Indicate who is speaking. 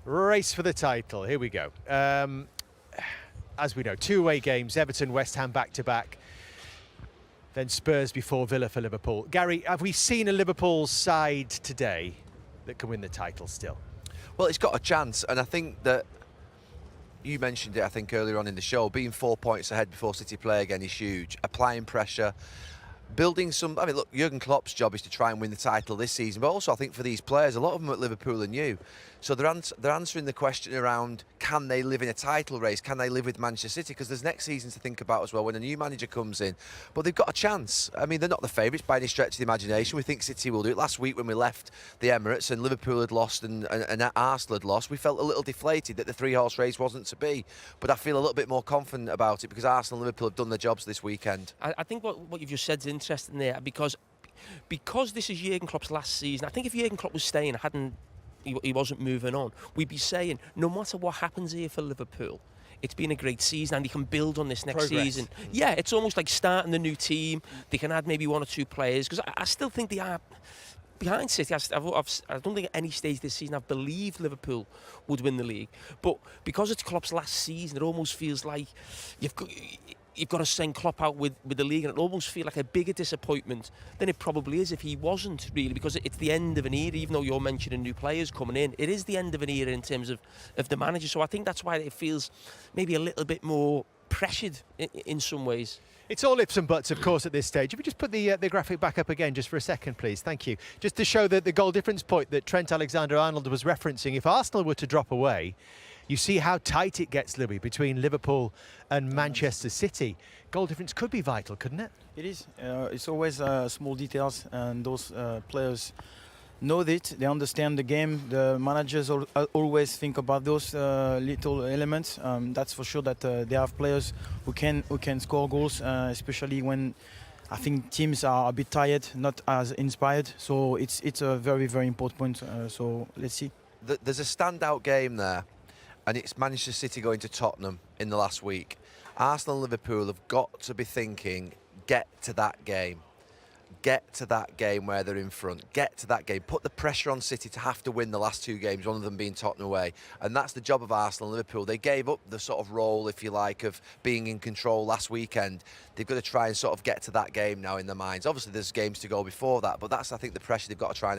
Speaker 1: Race for the title. Here we go. As we know, 2 away games, Everton, West Ham back-to-back, then Spurs before Villa for Liverpool. Gary, have we seen a Liverpool side today that can win the title still?
Speaker 2: Well, it's got a chance, and I think that you mentioned it, I think, earlier on in the show. Being 4 points ahead before City play again is huge. Applying pressure, building some... I mean, look, Jurgen Klopp's job is to try and win the title this season, but also I think for these players, a lot of them at Liverpool are new. So they're answering the question around, can they live in a title race? Can they live with Manchester City? Because there's next season to think about as well when a new manager comes in. But they've got a chance. I mean, they're not the favourites by any stretch of the imagination. We think City will do it. Last week when we left the Emirates and Liverpool had lost and Arsenal had lost, we felt a little deflated that the 3-horse race wasn't to be. But I feel a little bit more confident about it because Arsenal and Liverpool have done their jobs this weekend.
Speaker 3: I think what you've just said is interesting there because this is Jurgen Klopp's last season. I think if Jurgen Klopp was staying, he wasn't moving on, we'd be saying, no matter what happens here for Liverpool, it's been a great season and he can build on this next season. Yeah, it's almost like starting the new team. They can add maybe 1 or 2 players because I still think they are behind City. I don't think at any stage this season I've believed Liverpool would win the league. But because it's Klopp's last season, it almost feels like you've got to send Klopp out with the league, and it almost feels like a bigger disappointment than it probably is if he wasn't, really, because it's the end of an era. Even though you're mentioning new players coming in, it is the end of an era in terms of the manager. So I think that's why it feels maybe a little bit more pressured in some ways.
Speaker 1: It's all ifs and buts, of course, at this stage. If we just put the graphic back up again just for a second, please. Thank you. Just to show the goal difference point that Trent Alexander-Arnold was referencing. If Arsenal were to drop away, you see how tight it gets, Louis, between Liverpool and Manchester City. Goal difference could be vital, couldn't it?
Speaker 4: It is. It's always small details, and those players know it. They understand the game. The managers always think about those little elements. That's for sure that they have players who can score goals, especially when I think teams are a bit tired, not as inspired. So it's a very, very important point. So let's see.
Speaker 2: There's a standout game there, and it's Manchester City going to Tottenham in the last week. Arsenal and Liverpool have got to be thinking, get to that game. Get to that game where they're in front. Get to that game. Put the pressure on City to have to win the last 2 games, one of them being Tottenham away. And that's the job of Arsenal and Liverpool. They gave up the sort of role, if you like, of being in control last weekend. They've got to try and sort of get to that game now in their minds. Obviously, there's games to go before that, but that's, I think, the pressure they've got to try and